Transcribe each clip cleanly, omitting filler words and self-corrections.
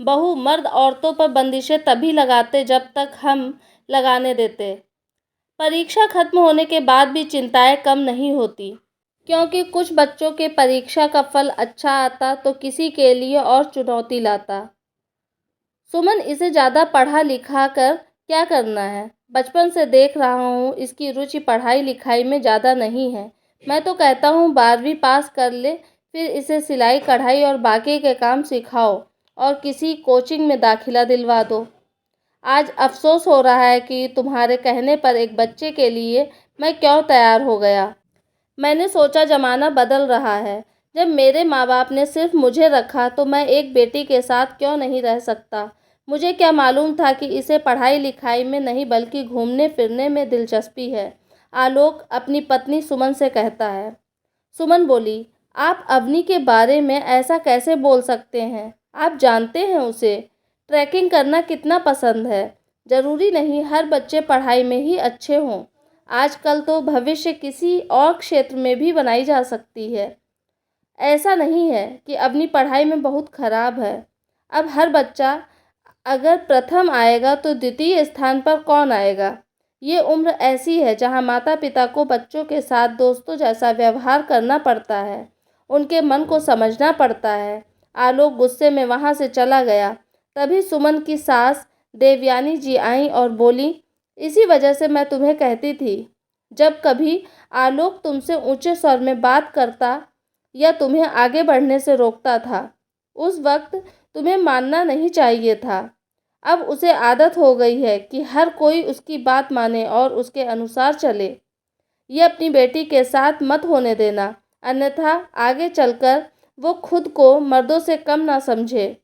बहू मर्द औरतों पर बंदिशें तभी लगाते जब तक हम लगाने देते। परीक्षा खत्म होने के बाद भी चिंताएं कम नहीं होती, क्योंकि कुछ बच्चों के परीक्षा का फल अच्छा आता तो किसी के लिए और चुनौती लाता। सुमन इसे ज़्यादा पढ़ा लिखा कर क्या करना है? बचपन से देख रहा हूँ इसकी रुचि पढ़ाई लिखाई में ज़्यादा नहीं है। मैं तो कहता हूँ 12वीं पास कर ले, फिर इसे सिलाई कढ़ाई और बाकी के काम सिखाओ और किसी कोचिंग में दाखिला दिलवा दो। आज अफसोस हो रहा है कि तुम्हारे कहने पर एक बच्चे के लिए मैं क्यों तैयार हो गया। मैंने सोचा ज़माना बदल रहा है। जब मेरे माँ बाप ने सिर्फ मुझे रखा तो मैं एक बेटी के साथ क्यों नहीं रह सकता। मुझे क्या मालूम था कि इसे पढ़ाई लिखाई में नहीं बल्कि घूमने फिरने में दिलचस्पी है, आलोक अपनी पत्नी सुमन से कहता है। सुमन बोली, आप अवनी के बारे में ऐसा कैसे बोल सकते हैं? आप जानते हैं उसे ट्रैकिंग करना कितना पसंद है। ज़रूरी नहीं हर बच्चे पढ़ाई में ही अच्छे हों। आजकल तो भविष्य किसी और क्षेत्र में भी बनाई जा सकती है। ऐसा नहीं है कि अपनी पढ़ाई में बहुत खराब है। अब हर बच्चा अगर प्रथम आएगा तो द्वितीय स्थान पर कौन आएगा? ये उम्र ऐसी है जहाँ माता पिता को बच्चों के साथ दोस्तों जैसा व्यवहार करना पड़ता है, उनके मन को समझना पड़ता है। आलोक गुस्से में वहाँ से चला गया। तभी सुमन की सास देवयानी जी आईं और बोली, इसी वजह से मैं तुम्हें कहती थी, जब कभी आलोक तुमसे ऊंचे स्वर में बात करता या तुम्हें आगे बढ़ने से रोकता था, उस वक्त तुम्हें मानना नहीं चाहिए था। अब उसे आदत हो गई है कि हर कोई उसकी बात माने और उसके अनुसार चले। ये अपनी बेटी के साथ मत होने देना, अन्यथा आगे चलकर वो खुद को मर्दों से कम ना समझे।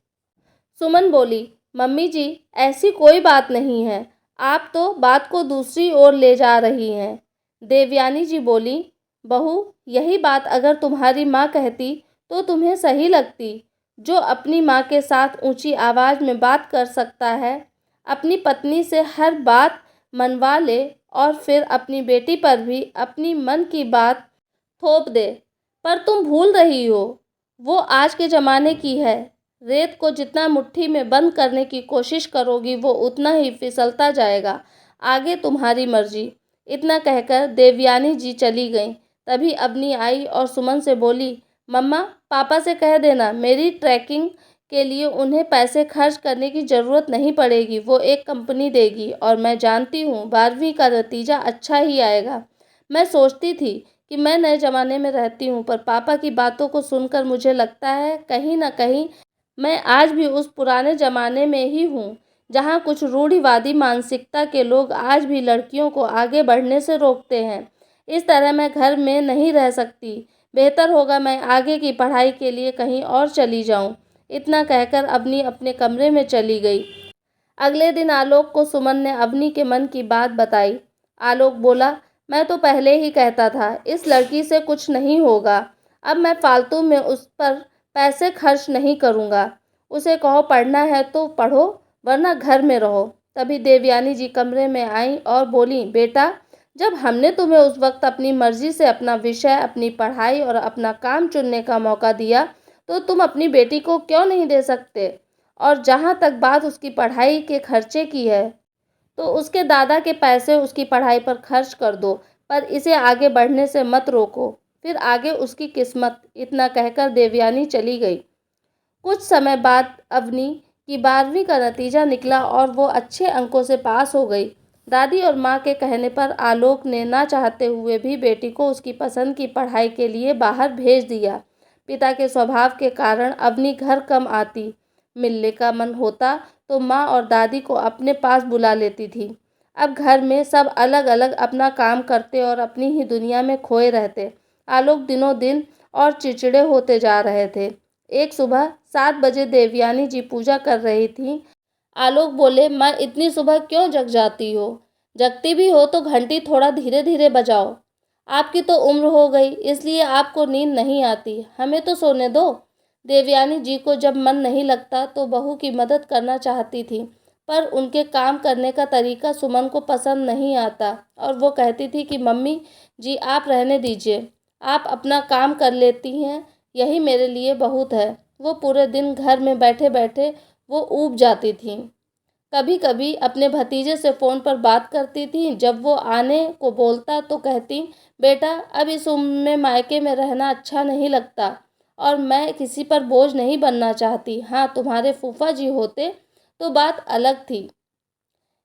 सुमन बोली, मम्मी जी ऐसी कोई बात नहीं है, आप तो बात को दूसरी ओर ले जा रही हैं। देवयानी जी बोली, बहू यही बात अगर तुम्हारी माँ कहती तो तुम्हें सही लगती। जो अपनी माँ के साथ ऊंची आवाज़ में बात कर सकता है, अपनी पत्नी से हर बात मनवा ले और फिर अपनी बेटी पर भी अपनी मन की बात थोप दे। पर तुम भूल रही हो, वो आज के ज़माने की है। रेत को जितना मुट्ठी में बंद करने की कोशिश करोगी वो उतना ही फिसलता जाएगा। आगे तुम्हारी मर्जी। इतना कहकर देवयानी जी चली गईं। तभी अवनी आई और सुमन से बोली, मम्मा पापा से कह देना मेरी ट्रैकिंग के लिए उन्हें पैसे खर्च करने की ज़रूरत नहीं पड़ेगी। वो एक कंपनी देगी और मैं जानती हूँ 12वीं का नतीजा अच्छा ही आएगा। मैं सोचती थी कि मैं नए ज़माने में रहती हूँ, पर पापा की बातों को सुनकर मुझे लगता है कहीं ना कहीं मैं आज भी उस पुराने ज़माने में ही हूँ, जहाँ कुछ रूढ़िवादी मानसिकता के लोग आज भी लड़कियों को आगे बढ़ने से रोकते हैं। इस तरह मैं घर में नहीं रह सकती। बेहतर होगा मैं आगे की पढ़ाई के लिए कहीं और चली जाऊँ। इतना कहकर अवनी अपने कमरे में चली गई। अगले दिन आलोक को सुमन ने अवनी के मन की बात बताई। आलोक बोला, मैं तो पहले ही कहता था इस लड़की से कुछ नहीं होगा। अब मैं फालतू में उस पर पैसे खर्च नहीं करूँगा। उसे कहो पढ़ना है तो पढ़ो, वरना घर में रहो। तभी देवयानी जी कमरे में आईं और बोलीं, बेटा जब हमने तुम्हें उस वक्त अपनी मर्जी से अपना विषय, अपनी पढ़ाई और अपना काम चुनने का मौका दिया, तो तुम अपनी बेटी को क्यों नहीं दे सकते? और जहाँ तक बात उसकी पढ़ाई के खर्चे की है, तो उसके दादा के पैसे उसकी पढ़ाई पर खर्च कर दो, पर इसे आगे बढ़ने से मत रोको। फिर आगे उसकी किस्मत। इतना कहकर देवयानी चली गई। कुछ समय बाद अवनी की 12वीं का नतीजा निकला और वो अच्छे अंकों से पास हो गई। दादी और माँ के कहने पर आलोक ने ना चाहते हुए भी बेटी को उसकी पसंद की पढ़ाई के लिए बाहर भेज दिया। पिता के स्वभाव के कारण अवनी घर कम आती। मिलने का मन होता तो माँ और दादी को अपने पास बुला लेती थी। अब घर में सब अलग अलग अपना काम करते और अपनी ही दुनिया में खोए रहते। आलोक दिनों दिन और चिड़चिड़े होते जा रहे थे। एक सुबह 7 बजे देवयानी जी पूजा कर रही थीं। आलोक बोले, माँ इतनी सुबह क्यों जग जाती हो? जगती भी हो तो घंटी थोड़ा धीरे धीरे बजाओ। आपकी तो उम्र हो गई, इसलिए आपको नींद नहीं आती, हमें तो सोने दो। देवयानी जी को जब मन नहीं लगता तो बहू की मदद करना चाहती थी, पर उनके काम करने का तरीका सुमन को पसंद नहीं आता और वो कहती थी कि मम्मी जी आप रहने दीजिए, आप अपना काम कर लेती हैं, यही मेरे लिए बहुत है। वो पूरे दिन घर में बैठे बैठे वो ऊब जाती थीं। कभी कभी अपने भतीजे से फ़ोन पर बात करती थीं। जब वो आने को बोलता तो कहती, बेटा अब इस उम्र में मायके में रहना अच्छा नहीं लगता और मैं किसी पर बोझ नहीं बनना चाहती। हाँ, तुम्हारे फूफा जी होते तो बात अलग थी।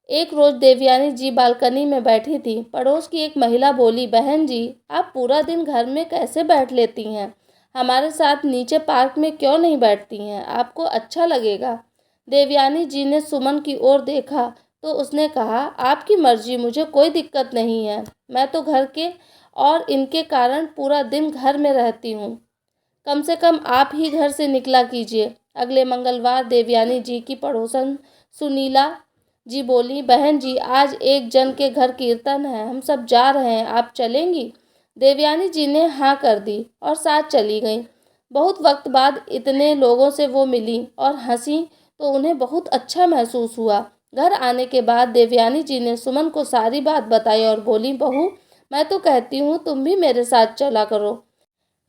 एक रोज़ देवयानी जी बालकनी में बैठी थी। पड़ोस की एक महिला बोली, बहन जी आप पूरा दिन घर में कैसे बैठ लेती हैं? हमारे साथ नीचे पार्क में क्यों नहीं बैठती हैं? आपको अच्छा लगेगा। देवयानी जी ने सुमन की ओर देखा तो उसने कहा, आपकी मर्जी, मुझे कोई दिक्कत नहीं है। मैं तो घर के और इनके कारण पूरा दिन घर में रहती हूँ। कम से कम आप ही घर से निकला कीजिए। अगले मंगलवार देवयानी जी की पड़ोसन सुनीला जी बोली, बहन जी आज एक जन के घर कीर्तन है, हम सब जा रहे हैं, आप चलेंगी? देवयानी जी ने हाँ कर दी और साथ चली गईं। बहुत वक्त बाद इतने लोगों से वो मिली और हंसी तो उन्हें बहुत अच्छा महसूस हुआ। घर आने के बाद देवयानी जी ने सुमन को सारी बात बताई और बोली, बहू मैं तो कहती हूँ तुम भी मेरे साथ चला करो।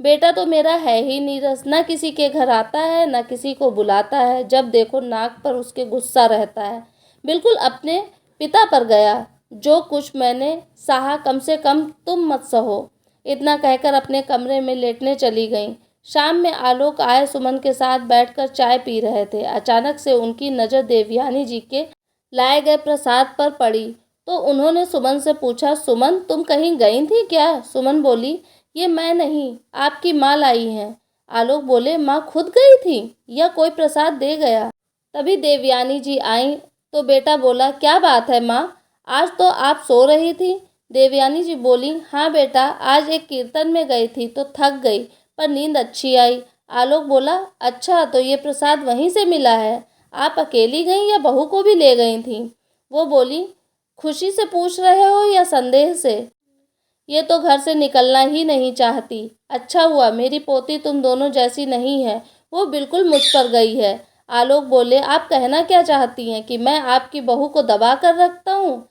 बेटा तो मेरा है ही नीरस, न किसी के घर आता है न किसी को बुलाता है, जब देखो नाक पर उसके गुस्सा रहता है, बिल्कुल अपने पिता पर गया। जो कुछ मैंने सहा कम से कम तुम मत सहो। इतना कहकर अपने कमरे में लेटने चली गईं। शाम में आलोक आए सुमन के साथ बैठकर चाय पी रहे थे। अचानक से उनकी नज़र देवयानी जी के लाए गए प्रसाद पर पड़ी तो उन्होंने सुमन से पूछा, सुमन तुम कहीं गई थी क्या? सुमन बोली, ये मैं नहीं, आपकी माँ लाई हैं। आलोक बोले, माँ खुद गई थी या कोई प्रसाद दे गया? तभी देवयानी जी आई तो बेटा बोला, क्या बात है माँ, आज तो आप सो रही थी? देवयानी जी बोली, हाँ बेटा आज एक कीर्तन में गई थी तो थक गई पर नींद अच्छी आई। आलोक बोला, अच्छा तो ये प्रसाद वहीं से मिला है? आप अकेली गईं या बहू को भी ले गई थीं? वो बोली, खुशी से पूछ रहे हो या संदेह से? ये तो घर से निकलना ही नहीं चाहती। अच्छा हुआ मेरी पोती तुम दोनों जैसी नहीं है, वो बिल्कुल मुझ पर गई है। आलोक बोले, आप कहना क्या चाहती हैं कि मैं आपकी बहू को दबा कर रखता हूँ?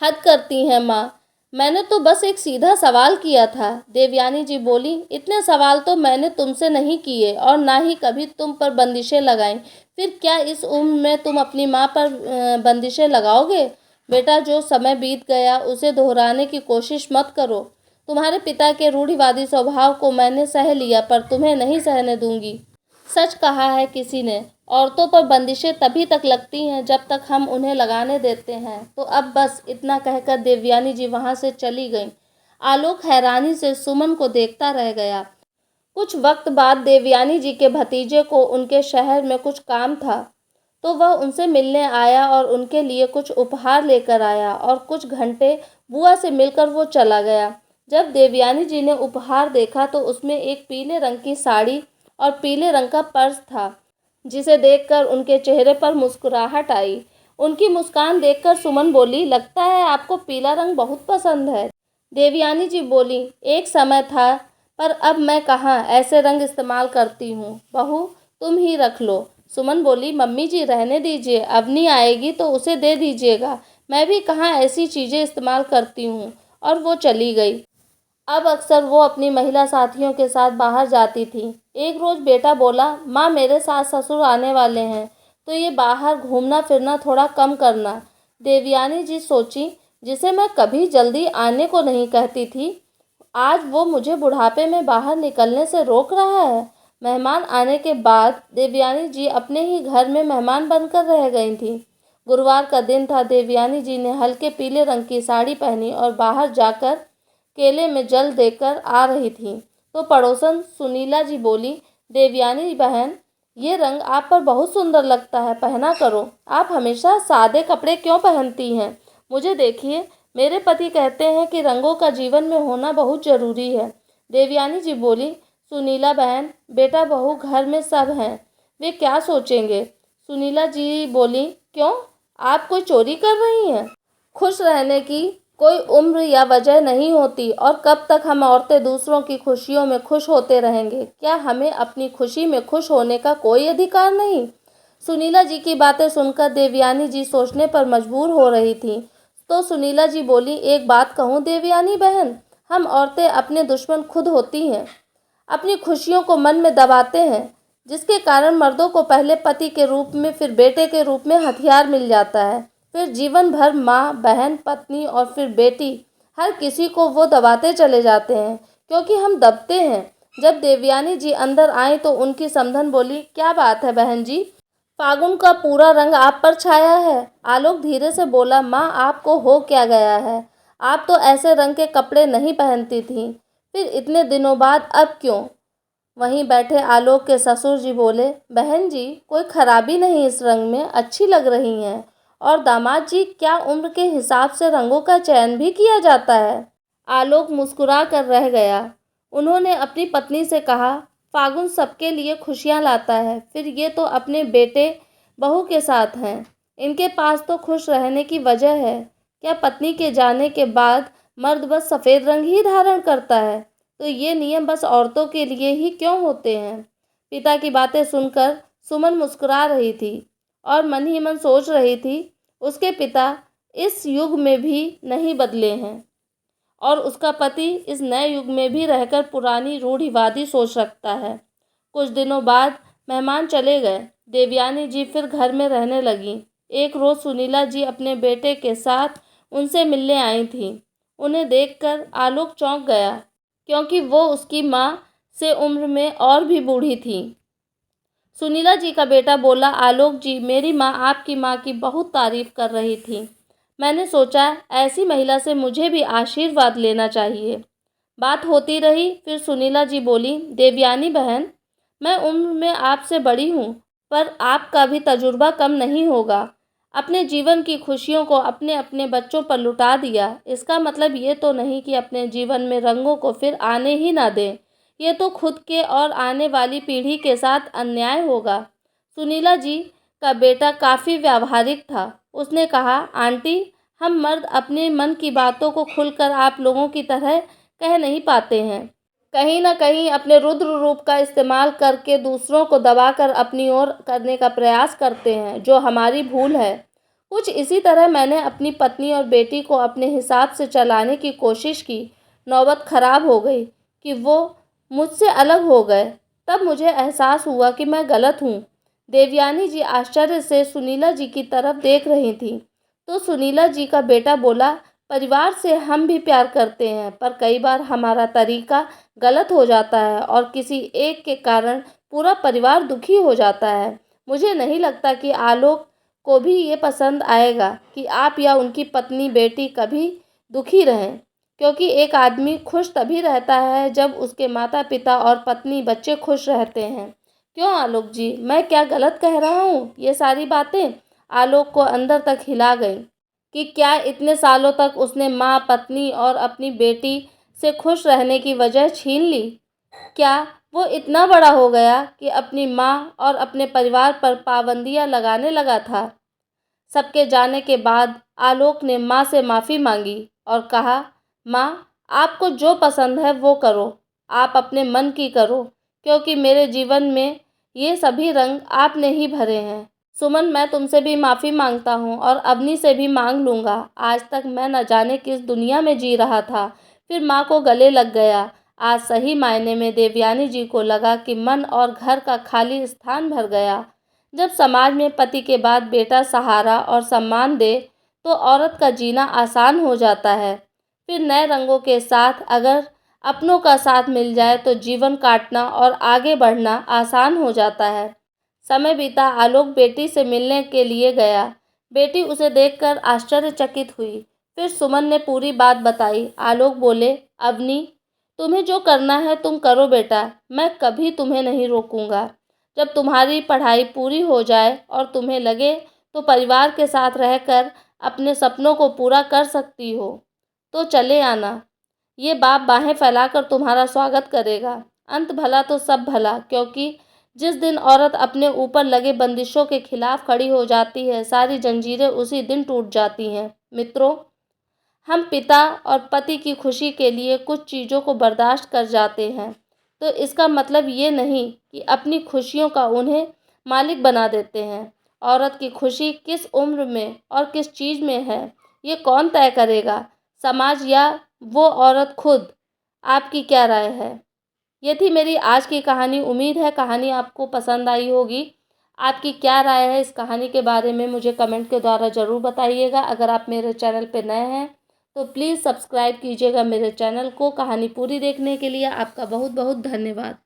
हद करती हैं माँ, मैंने तो बस एक सीधा सवाल किया था। देवयानी जी बोली, इतने सवाल तो मैंने तुमसे नहीं किए और ना ही कभी तुम पर बंदिशें लगाईं। फिर क्या इस उम्र में तुम अपनी माँ पर बंदिशें लगाओगे? बेटा जो समय बीत गया उसे दोहराने की कोशिश मत करो। तुम्हारे पिता के रूढ़िवादी स्वभाव को मैंने सह लिया पर तुम्हें नहीं सहने दूंगी। सच कहा है किसी ने, औरतों पर बंदिशें तभी तक लगती हैं जब तक हम उन्हें लगाने देते हैं। तो अब बस इतना कहकर देवयानी जी वहाँ से चली गईं। आलोक हैरानी से सुमन को देखता रह गया। कुछ वक्त बाद देवयानी जी के भतीजे को उनके शहर में कुछ काम था तो वह उनसे मिलने आया और उनके लिए कुछ उपहार लेकर आया और कुछ घंटे बुआ से मिलकर वो चला गया। जब देवयानी जी ने उपहार देखा तो उसमें एक पीले रंग की साड़ी और पीले रंग का पर्स था, जिसे देखकर उनके चेहरे पर मुस्कुराहट आई। उनकी मुस्कान देखकर सुमन बोली, लगता है आपको पीला रंग बहुत पसंद है। देवयानी जी बोली, एक समय था पर अब मैं कहाँ ऐसे रंग इस्तेमाल करती हूँ। बहू तुम ही रख लो। सुमन बोली, मम्मी जी रहने दीजिए, अवनी आएगी तो उसे दे दीजिएगा, मैं भी कहाँ ऐसी चीज़ें इस्तेमाल करती हूँ। और वो चली गई। अब अक्सर वो अपनी महिला साथियों के साथ बाहर जाती थी। एक रोज़ बेटा बोला, माँ मेरे सास ससुर आने वाले हैं तो ये बाहर घूमना फिरना थोड़ा कम करना। देवयानी जी सोची, जिसे मैं कभी जल्दी आने को नहीं कहती थी, आज वो मुझे बुढ़ापे में बाहर निकलने से रोक रहा है। मेहमान आने के बाद देवयानी जी अपने ही घर में मेहमान बनकर रह गई थीं। गुरुवार का दिन था। देवयानी जी ने हल्के पीले रंग की साड़ी पहनी और बाहर जाकर केले में जल देकर आ रही थी तो पड़ोसन सुनीला जी बोली, देवयानी बहन ये रंग आप पर बहुत सुंदर लगता है, पहना करो। आप हमेशा सादे कपड़े क्यों पहनती हैं? मुझे देखिए, मेरे पति कहते हैं कि रंगों का जीवन में होना बहुत ज़रूरी है। देवयानी जी बोली, सुनीला बहन बेटा बहू घर में सब हैं, वे क्या सोचेंगे? सुनीला जी बोली, क्यों आप कोई चोरी कर रही हैं? खुश रहने की कोई उम्र या वजह नहीं होती और कब तक हम औरतें दूसरों की खुशियों में खुश होते रहेंगे? क्या हमें अपनी खुशी में खुश होने का कोई अधिकार नहीं? सुनीला जी की बातें सुनकर देवयानी जी सोचने पर मजबूर हो रही थीं। तो सुनीला जी बोली, एक बात कहूँ देवयानी बहन, हम औरतें अपने दुश्मन खुद होती हैं। अपनी खुशियों को मन में दबाते हैं। जिसके कारण मर्दों को पहले पति के रूप में, फिर बेटे के रूप में हथियार मिल जाता है। फिर जीवन भर माँ, बहन, पत्नी और फिर बेटी, हर किसी को वो दबाते चले जाते हैं, क्योंकि हम दबते हैं। जब देवयानी जी अंदर आईं तो उनकी समधन बोली, क्या बात है बहन जी, फागुन का पूरा रंग आप पर छाया है। आलोक धीरे से बोला, माँ आपको हो क्या गया है, आप तो ऐसे रंग के कपड़े नहीं पहनती थीं, फिर इतने दिनों बाद अब क्यों। वहीं बैठे आलोक के ससुर जी बोले, बहन जी कोई खराबी नहीं इस रंग में, अच्छी लग रही हैं। और दामाद जी, क्या उम्र के हिसाब से रंगों का चयन भी किया जाता है। आलोक मुस्कुरा कर रह गया। उन्होंने अपनी पत्नी से कहा, फागुन सबके लिए खुशियाँ लाता है, फिर ये तो अपने बेटे बहू के साथ हैं, इनके पास तो खुश रहने की वजह है। क्या पत्नी के जाने के बाद मर्द बस सफ़ेद रंग ही धारण करता है, तो ये नियम बस औरतों के लिए ही क्यों होते हैं। पिता की बातें सुनकर सुमन मुस्कुरा रही थी और मन ही मन सोच रही थी, उसके पिता इस युग में भी नहीं बदले हैं और उसका पति इस नए युग में भी रहकर पुरानी रूढ़िवादी सोच रखता है। कुछ दिनों बाद मेहमान चले गए। देवयानी जी फिर घर में रहने लगीं। एक रोज़ सुनीला जी अपने बेटे के साथ उनसे मिलने आई थीं। उन्हें देखकर आलोक चौंक गया, क्योंकि वो उसकी माँ से उम्र में और भी बूढ़ी थी। सुनीला जी का बेटा बोला, आलोक जी, मेरी माँ आपकी माँ की बहुत तारीफ कर रही थी। मैंने सोचा ऐसी महिला से मुझे भी आशीर्वाद लेना चाहिए। बात होती रही। फिर सुनीला जी बोली, देवयानी बहन, मैं उम्र में आपसे बड़ी हूँ, पर आपका भी तजुर्बा कम नहीं होगा। अपने जीवन की खुशियों को अपने अपने बच्चों पर लुटा दिया, इसका मतलब ये तो नहीं कि अपने जीवन में रंगों को फिर आने ही ना दें। ये तो खुद के और आने वाली पीढ़ी के साथ अन्याय होगा। सुनीला जी का बेटा काफ़ी व्यावहारिक था। उसने कहा, आंटी, हम मर्द अपने मन की बातों को खुलकर आप लोगों की तरह कह नहीं पाते हैं। कहीं ना कहीं अपने रुद्र रूप का इस्तेमाल करके दूसरों को दबाकर अपनी ओर करने का प्रयास करते हैं, जो हमारी भूल है। कुछ इसी तरह मैंने अपनी पत्नी और बेटी को अपने हिसाब से चलाने की कोशिश की। नौबत खराब हो गई कि वो मुझसे अलग हो गए। तब मुझे एहसास हुआ कि मैं गलत हूँ। देवयानी जी आश्चर्य से सुनीला जी की तरफ देख रही थी। तो सुनीला जी का बेटा बोला, परिवार से हम भी प्यार करते हैं, पर कई बार हमारा तरीका गलत हो जाता है और किसी एक के कारण पूरा परिवार दुखी हो जाता है। मुझे नहीं लगता कि आलोक को भी ये पसंद आएगा कि आप या उनकी पत्नी बेटी कभी दुखी रहें, क्योंकि एक आदमी खुश तभी रहता है जब उसके माता पिता और पत्नी बच्चे खुश रहते हैं। क्यों आलोक जी, मैं क्या गलत कह रहा हूँ। ये सारी बातें आलोक को अंदर तक हिला गई कि क्या इतने सालों तक उसने माँ, पत्नी और अपनी बेटी से खुश रहने की वजह छीन ली। क्या वो इतना बड़ा हो गया कि अपनी माँ और अपने परिवार पर पाबंदियाँ लगाने लगा था। सबके जाने के बाद आलोक ने माँ से माफ़ी मांगी और कहा, माँ, आपको जो पसंद है वो करो, आप अपने मन की करो, क्योंकि मेरे जीवन में ये सभी रंग आपने ही भरे हैं। सुमन, मैं तुमसे भी माफ़ी मांगता हूँ और अवनी से भी मांग लूँगा। आज तक मैं न जाने किस दुनिया में जी रहा था, फिर माँ को गले लग गया। आज सही मायने में देवयानी जी को लगा कि मन और घर का खाली स्थान भर गया। जब समाज में पति के बाद बेटा सहारा और सम्मान दे तो औरत का जीना आसान हो जाता है। फिर नए रंगों के साथ अगर अपनों का साथ मिल जाए तो जीवन काटना और आगे बढ़ना आसान हो जाता है। समय बीता। आलोक बेटी से मिलने के लिए गया। बेटी उसे देखकर आश्चर्यचकित हुई। फिर सुमन ने पूरी बात बताई। आलोक बोले, अवनी, तुम्हें जो करना है तुम करो बेटा, मैं कभी तुम्हें नहीं रोकूंगा। जब तुम्हारी पढ़ाई पूरी हो जाए और तुम्हें लगे तो परिवार के साथ रहकर अपने सपनों को पूरा कर सकती हो तो चले आना। ये बाप बाहें फैलाकर तुम्हारा स्वागत करेगा। अंत भला तो सब भला, क्योंकि जिस दिन औरत अपने ऊपर लगे बंदिशों के खिलाफ खड़ी हो जाती है, सारी जंजीरें उसी दिन टूट जाती हैं। मित्रों, हम पिता और पति की खुशी के लिए कुछ चीज़ों को बर्दाश्त कर जाते हैं, तो इसका मतलब ये नहीं कि अपनी खुशियों का उन्हें मालिक बना देते हैं। औरत की खुशी किस उम्र में और किस चीज़ में है, ये कौन तय करेगा, समाज या वो औरत खुद? आपकी क्या राय है? ये थी मेरी आज की कहानी। उम्मीद है कहानी आपको पसंद आई होगी। आपकी क्या राय है इस कहानी के बारे में मुझे कमेंट के द्वारा ज़रूर बताइएगा। अगर आप मेरे चैनल पर नए हैं तो प्लीज़ सब्सक्राइब कीजिएगा मेरे चैनल को। कहानी पूरी देखने के लिए आपका बहुत बहुत धन्यवाद।